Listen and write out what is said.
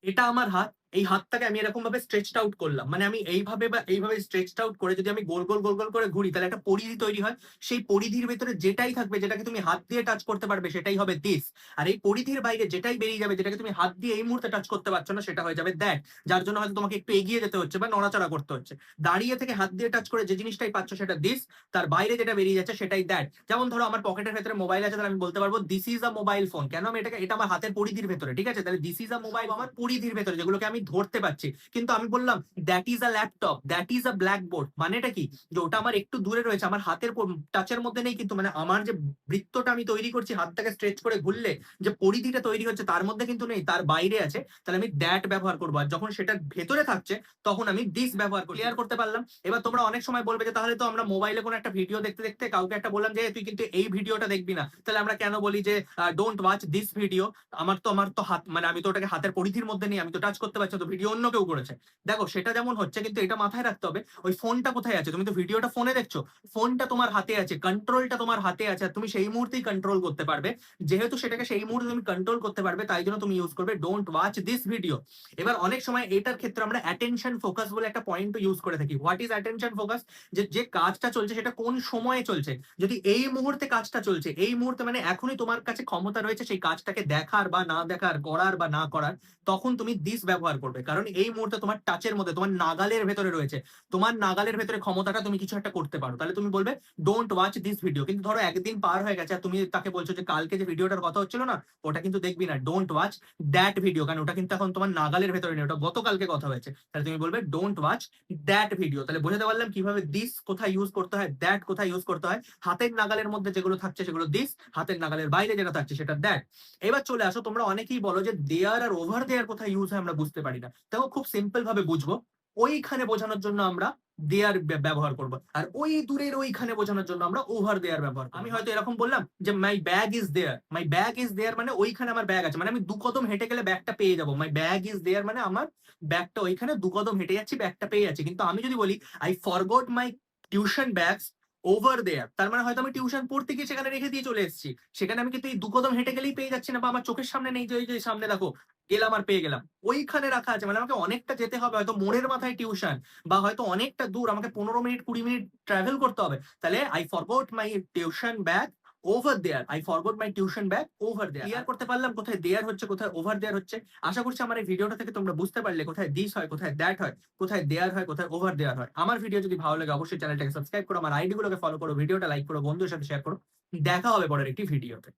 এটা আমার হাত। এই হাতটাকে আমি এরকম ভাবে স্ট্রেচড আউট করলাম। মানে আমি এইভাবে বা এইভাবে স্ট্রেচড আউট করে যদি আমি গোল, গোল, গোল, গোল করে ঘুরি তাহলে একটা পরিধি তৈরি হয়। সেই পরিধির ভেতরে যেটাই থাকবে যেটাকে তুমি হাত দিয়ে টাচ করতে পারবে সেটাই হবে দিস। আর এই পরিধির বাইরে যেটাই বেরিয়ে যাবে যেটাকে তুমি হাত দিয়ে এই মুহূর্তে টাচ করতে পারছো না সেটা হয়ে যাবে দ্যাট। যার জন্য হয়তো তোমাকে একটু এগিয়ে যেতে হচ্ছে বা নড়াচড়া করতে হচ্ছে। দাঁড়িয়ে থেকে হাত দিয়ে টাচ করে যে জিনিসটাই পাচ্ছ সেটা দিস, তার বাইরে যেটা বেরিয়ে যাচ্ছে সেটাই দ্যাট। যেমন ধরো আমার পকেটের ভেতরে মোবাইল আছে তাহলে আমি বলতে পারবো this is a mobile phone. কেন আমি এটাকে এটা আমার হাতের পরিধির ভেতরে, ঠিক আছে? তাহলে দিস ইজ আ মোবাইল আমার পরিধির ভেতরে যেগুলোকে আমি ধরতে পারছি। কিন্তু আমি বললাম that is a laptop, that is a blackboard, মানেটা কি? যে ওটা আমার একটু দূরে রয়েছে, আমার হাতের টাচের মধ্যে নেই, কিন্তু মানে আমার যে বৃত্তটা আমি তৈরি করছি হাতটাকে স্ট্রেচ করে ঘুরলে যে পরিধিটা তৈরি হচ্ছে তার মধ্যে কিন্তু নেই, তার বাইরে আছে। তাহলে আমি দ্যাট ব্যবহার করবো। আর যখন সেটা ভেতরে থাকছে তখন আমি দিস ব্যবহার করি। ক্লিয়ার করতে পারলাম? এবার তোমরা অনেক সময় বলবে যে তাহলে তো আমরা মোবাইলে কোনো একটা ভিডিও দেখতে দেখতে কাউকে একটা বললাম যে তুই কিন্তু এই ভিডিওটা দেখবি না, তাহলে আমরা কেন বলি যে ডোন্ট ওয়াচ দিস ভিডিও? আমার তো হাত, মানে আমি তো ওটাকে হাতের পরিধির মধ্যে নেই, আমি তো টাচ করতে পারছি না, তো ভিডিও অন্য কেউ করেছে। দেখো সেটা যেমন হচ্ছে, কিন্তু এটা মাথায় রাখতে হবে ওই ফোনটা কোথায় আছে। তুমি তো ভিডিওটা ফোনে দেখছো, ফোনটা তোমার হাতে আছে, কন্ট্রোলটা তোমার হাতে আছে, আর তুমি সেই মুহূর্তেই কন্ট্রোল করতে পারবে। যেহেতু সেটাকে সেই মুহূর্তে তুমি কন্ট্রোল করতে পারবে তাই জন্য তুমি ইউজ করবে ডোন্ট ওয়াচ দিস ভিডিও। এবার অনেক সময় এটার ক্ষেত্রে আমরা অ্যাটেনশন ফোকাস বলে একটা পয়েন্ট ইউজ করে থাকি। What is attention focus? যে যে কাজটা চলছে সেটা কোন সময়ে চলছে। যদি এই মুহূর্তে কাজটা চলছে, এই মুহূর্তে মানে এখনই তোমার কাছে ক্ষমতা রয়েছে সেই কাজটাকে দেখার বা না দেখার, করার বা না করার, তখন তুমি দিস ব্যবহার করবে। কারণ এই মুহূর্তে তোমার টাচের মধ্যে, তোমার নাগালের ভেতরে রয়েছে, তোমার নাগালের ভেতরে ক্ষমতাটা, তুমি কিছু একটা করতে পারো। তাহলে তুমি বলবে ডোন্ট ওয়াচ দিস ভিডিও। কিন্তু ধরো একদিন পার হয়ে গেছে আর তুমি তাকে বলছো যে কালকে যে ভিডিওটার কথা হচ্ছিল না ওটা কিন্তু দেখবি না, ডোন্ট ওয়াচ দ্যাট ভিডিও, কারণ ওটা কিন্তু এখন তোমার নাগালের ভেতরে নেই, ওটা গতকালকে কথা হয়েছে। তাহলে তুমি বলবে ডোন্ট ওয়াচ দ্যাট ভিডিও। তাহলে বোঝাতে পারলাম কিভাবে দিস কোথায় ইউজ করতে হয়, দ্যাট কোথায় ইউজ করতে হয়। হাতের নাগালের মধ্যে যেগুলো থাকছে সেগুলো দিস, হাতের নাগালের বাইরে যেটা থাকছে সেটা দ্যাট। এবার চলে আসো, তোমরা অনেকেই বলো যে দেয়ার আর ওভার দেয়ার কোথায় ইউজ হয় আমরা বুঝতে পারি না। দেখো খুব সিম্পল ভাবে বুঝবো, ওইখানে বোঝানোর জন্য আমরা দেয়ার ব্যবহার করব, আর ওই দূরের ওইখানে বোঝানোর জন্য আমরা ওভার দেয়ার ব্যবহার করব। আমি হয়তো এরকম বললাম যে my bag is there, my bag is there মানে ওইখানে আমার ব্যাগ আছে, মানে আমি দু কদম হেঁটে গেলে ব্যাগটা পেয়ে যাবো। মাই ব্যাগ ইজ দেয়ার মানে আমার ব্যাগটা ওইখানে, দু কদম হেঁটে যাচ্ছি ব্যাগটা পেয়ে যাচ্ছি। কিন্তু আমি যদি বলি I forgot my tuition bags over there, তার মানে হয়তো আমি টিউশন পড়তে গিয়ে সেখানে রেখে দিয়ে চলে এসেছি, সেখানে আমি কিন্তু এই দু কদম হেঁটে গেলেই পেয়ে যাচ্ছি না, বা আমার চোখের সামনে নেই যে ওই যে সামনে দেখো গেলাম আর পেয়ে গেলাম, ওইখানে রাখা আছে। মানে আমাকে অনেকটা যেতে হবে, হয়তো মোড়ের মাথায় টিউশন, বা হয়তো অনেকটা দূর, আমাকে 15 মিনিট 20 মিনিট ট্রাভেল করতে হবে। তাহলে I forgot my tuition bag over there, I forgot my tuition bag over there. Clear করতে পারলাম কোথায় দেয়ার হচ্ছে কোথায় ওভার দেয়ার হচ্ছে? আশা করছি আমার এই ভিডিওটা থেকে তোমরা বুঝতে পারলে কোথায় দিস হয়, কোথায় দ্যাট হয়, কোথায় দেয়ার হয়, কোথায় ওভার দেয়ার হয়। আমার ভিডিও যদি ভালো লাগে অবশ্যই চ্যানেলটাকে সাবস্ক্রাইব করো, আমার আইডি গুলোকে ফলো করো, ভিডিওটা লাইক করো, বন্ধুদের সাথে শেয়ার করো। দেখা হবে পরের একটি ভিডিওতে।